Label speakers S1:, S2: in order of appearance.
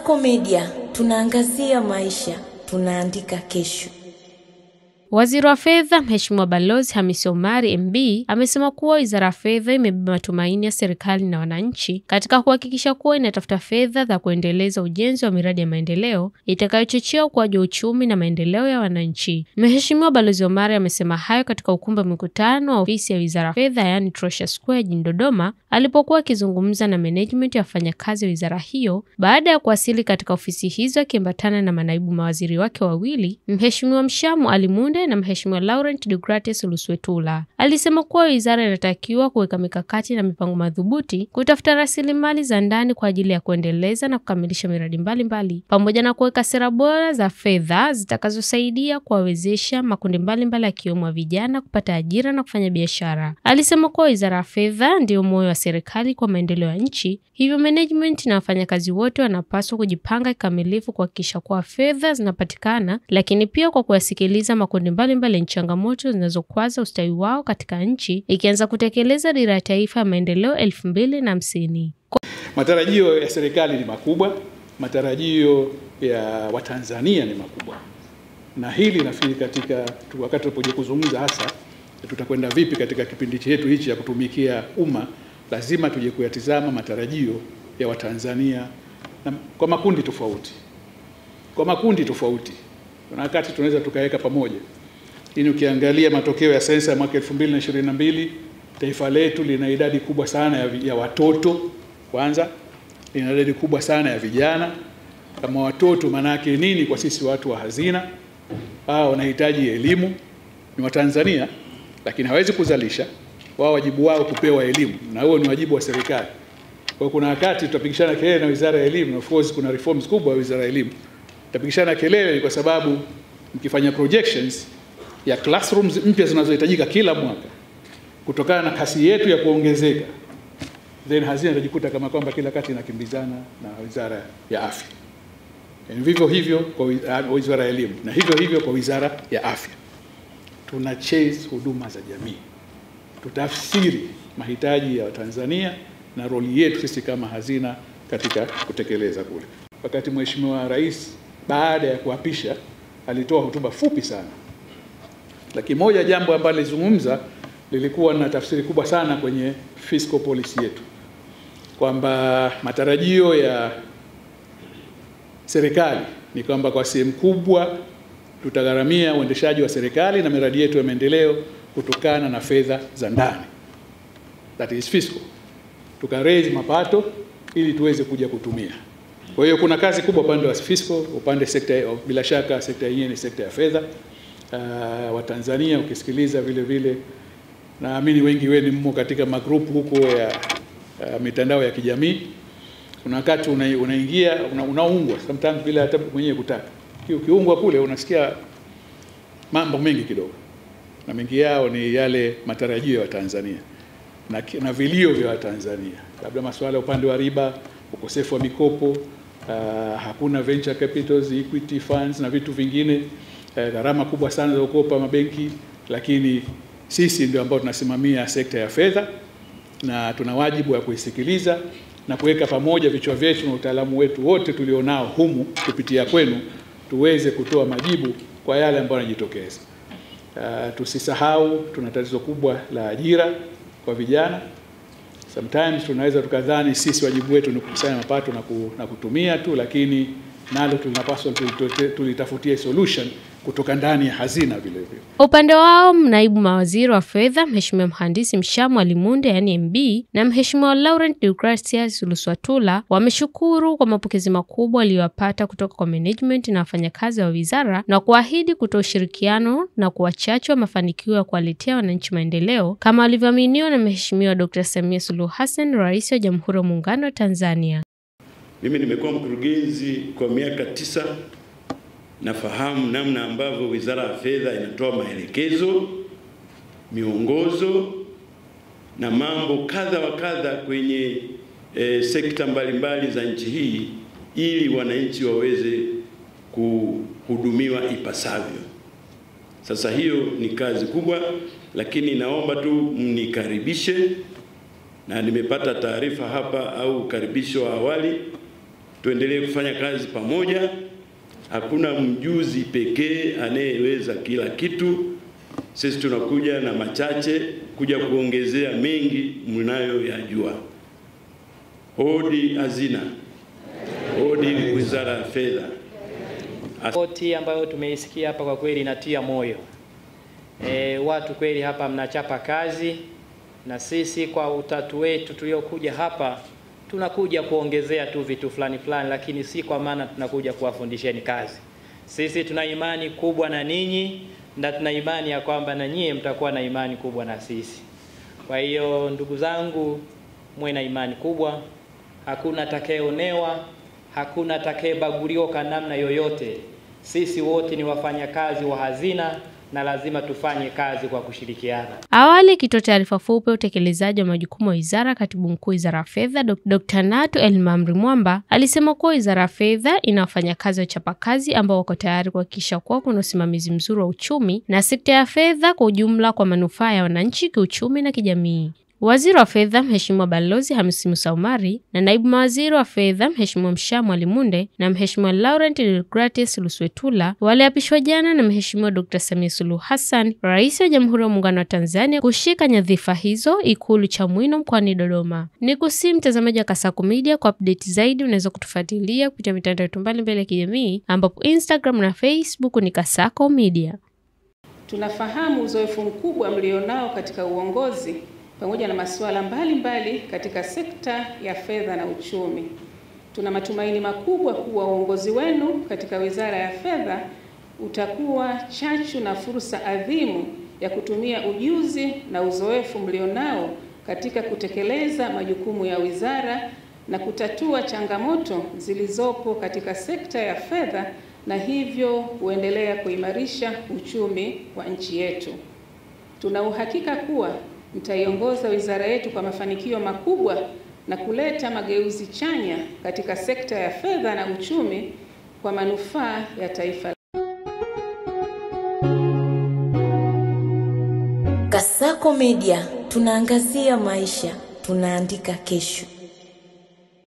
S1: Sako Media, tunaangazia maisha, tunaandika kesho.
S2: Waziri wa Fedha Mheshimiwa Balozi Hamisi Omari MB amesema kuwa Wizara ya Fedha imebeba matumaini ya serikali na wananchi katika kuhakikisha kuwa inatafuta fedha za kuendeleza ujenzi wa miradi ya maendeleo itakayochochea ukuaji wa uchumi na maendeleo ya wananchi. Mheshimiwa Balozi Omari amesema hayo katika ukumbi wa mikutano wa ofisi ya Wizara ya Fedha yani Trosha Square jijini Dodoma alipokuwa akizungumza na management ya wafanyakazi wa wizara hiyo baada ya kuwasili katika ofisi hizo akiambatana na manaibu mawaziri wake wawili, Mheshimiwa Mshamu Alimunde na Mheshimiwa Laurent Deogratias Luswetula. Alisema kuwa wizara inatakiwa kuweka mikakati na mipango madhubuti kutafuta rasilimali za ndani kwa ajili ya kuendeleza na kukamilisha miradi mbalimbali pamoja na kuweka sera bora za fedha zitakazosaidia kuwawezesha makundi mbalimbali yakiwemo vijana kupata ajira na kufanya biashara. Alisema kuwa Wizara ya Fedha ndio moyo wa serikali kwa maendeleo ya nchi, hivyo management na wafanyakazi wote wanapaswa kujipanga kikamilifu kuhakikisha kuwa fedha zinapatikana, lakini pia kwa kuyasikiliza makundi mbalimbali changamoto zinazokwaza ustawi wao katika nchi ikianza kutekeleza dira ya taifa ya maendeleo 2050.
S3: Matarajio ya serikali ni makubwa, matarajio ya Watanzania ni makubwa. Na hili nafikiri katika wakati tunapoje kuzungumza hasa tutakwenda vipi katika kipindi chetu hichi ya kutumikia umma, lazima tuje kuyatizama matarajio ya Watanzania na kwa makundi tofauti. Kwa makundi tofauti. Kuna wakati tunaweza tukaweka pamoja. Ili ukiangalia matokeo ya sensa ya mwaka 2022, taifa letu lina idadi kubwa sana ya watoto kwanza, lina idadi kubwa sana ya vijana. Kama watoto manake nini kwa sisi watu wa hazina? Hao wanahitaji elimu, ni Watanzania lakini hawezi kuzalisha, wao wajibu wao kupewa elimu na huo ni wajibu wa serikali. Kwa kuna wakati tutapigishana kelele na Wizara ya Elimu, na of course kuna reforms kubwa ya Wizara ya Elimu. Tutapigishana kelele kwa sababu mkifanya projections ya classrooms mpya zinazohitajika kila mwaka kutokana na kasi yetu ya kuongezeka, then hazina itajikuta kama kwamba kila kati inakimbizana na Wizara ya Afya. Vivyo hivyo kwa Wizara ya Elimu na hivyo hivyo kwa Wizara ya Afya. Tuna chase huduma za jamii. Tutafsiri mahitaji ya Watanzania na roli yetu sisi kama hazina katika kutekeleza kule. Wakati Mheshimiwa Rais baada ya kuapisha alitoa hotuba fupi sana. Lakini moja jambo ambalo alizungumza lilikuwa na tafsiri kubwa sana kwenye fiscal policy yetu. Kwamba matarajio ya serikali ni kwamba kwa sehemu kubwa tutagharamia uendeshaji wa serikali na miradi yetu ya maendeleo kutokana na fedha za ndani. That is fiscal. Tukaraise mapato ili tuweze kuja kutumia. Kwa hiyo kuna kazi kubwa upande wa fiscal, upande sekta bila shaka sekta yenyewe ni sekta ya fedha. Watanzania ukisikiliza vile vile naamini wengi wenu mmo katika magrupu huko ya mitandao ya kijamii. Kuna wakati unaingia unaungwa sometimes bila hata mwenyewe kutaka. Ukiungwa kule unasikia mambo mengi kidogo. Na mengi yao ni yale matarajio ya Watanzania na vilio vya Watanzania. Labda masuala upande wa riba, ukosefu wa mikopo, hakuna venture capitals, equity funds na vitu vingine, gharama kubwa sana za kukopa mabenki, lakini sisi ndio ambao tunasimamia sekta ya fedha na tuna wajibu wa kuisikiliza na kuweka pamoja vichwa vyetu na utaalamu wetu wote tulionao humu kupitia kwenu tuweze kutoa majibu kwa yale ambayo yanajitokeza. Tusisahau tuna tatizo kubwa la ajira kwa vijana. Sometimes tunaweza tukadhani sisi wajibu wetu ni kukusanya mapato na kutumia tu, lakini nalo tunapaswa tulitafutie solution kutoka ndani ya hazina vile vile.
S2: Upande wao naibu mawaziri wa fedha Mheshimiwa Mhandisi Mshamu Alimunde yani MB na Mheshimiwa Laurent Deogratias Luswetula wameshukuru kwa mapokezi makubwa waliyopata kutoka kwa management na wafanyakazi wa wizara na kuahidi kutoa ushirikiano na kuwachachu wa mafanikio ya kuwaletea wananchi maendeleo kama walivyoaminiwa na Mheshimiwa Dr. Samia Suluhu Hassan, Rais wa Jamhuri ya Muungano wa Tanzania.
S4: Mimi nimekuwa mkurugenzi kwa miaka 9. Nafahamu namna ambavyo Wizara ya Fedha inatoa maelekezo, miongozo na mambo kadha wa kadha kwenye sekta mbalimbali za nchi hii ili wananchi waweze kuhudumiwa ipasavyo. Sasa hiyo ni kazi kubwa, lakini naomba tu mnikaribishe, na nimepata taarifa hapa au karibisho awali tuendelee kufanya kazi pamoja. Hakuna mjuzi pekee anayeweza kila kitu. Sisi tunakuja na machache kuja kuongezea mengi mnayoyajua. Hodi Hazina, hodi Wizara ya Fedha.
S5: Ripoti ambayo tumeisikia hapa kwa kweli inatia moyo. Watu kweli hapa mnachapa kazi, na sisi kwa utatu wetu tuliokuja hapa tunakuja kuongezea tu vitu fulani, lakini si kwa maana tunakuja kuwafundisheni kazi. Sisi tuna imani kubwa na ninyi, na tuna imani ya kwamba na nyie mtakuwa na imani kubwa na sisi. Kwa hiyo ndugu zangu, mwe na imani kubwa. Hakuna atakayeonewa, hakuna atakayebaguliwa kwa namna yoyote. Sisi wote ni wafanyakazi wa hazina na lazima tufanye kazi kwa kushirikiana.
S2: Awali akitoa taarifa fupi utekelezaji wa majukumu ya wizara, Katibu Mkuu Wizara ya Fedha Dr. Natu Elmamri Mwamba alisema kuwa Wizara ya Fedha ina wafanyakazi wachapakazi ambao wako tayari kuhakikisha kuwa kuna usimamizi mzuri wa uchumi na sekta ya fedha kwa ujumla kwa manufaa ya wananchi kiuchumi na kijamii. Waziri wa Fedha Mheshimiwa Balozi Hamisi Musa Omari na Naibu Mawaziri wa Fedha Mheshimiwa Mshaa Mwalimunde na Mheshimiwa Laurent Deogratias Luswetula waliapishwa jana na Mheshimiwa Dr. Samia Suluhu Hassan, Rais wa Jamhuri ya Muungano wa Tanzania, kushika nyadhifa hizo Ikulu Chamwino mkoani Dodoma. Nikusihi mtazamaji wa Kasaco Media, kwa update zaidi unaweza kutufuatilia kupitia mitandao yetu mbalimbali ya kijamii ambapo Instagram na Facebook ni Kasaco Media.
S6: Tunafahamu uzoefu mkubwa mlionao katika uongozi pamoja na masuala mbalimbali katika sekta ya fedha na uchumi. Tuna matumaini makubwa kuwa uongozi wenu katika Wizara ya Fedha utakuwa chachu na fursa adhimu ya kutumia ujuzi na uzoefu mlionao katika kutekeleza majukumu ya wizara na kutatua changamoto zilizopo katika sekta ya fedha, na hivyo kuendelea kuimarisha uchumi wa nchi yetu. Tuna uhakika kuwa mtaiongoza wizara yetu kwa mafanikio makubwa na kuleta mageuzi chanya katika sekta ya fedha na uchumi kwa manufaa ya taifa.
S1: Kasaco Media, tunaangazia maisha, tunaandika kesho.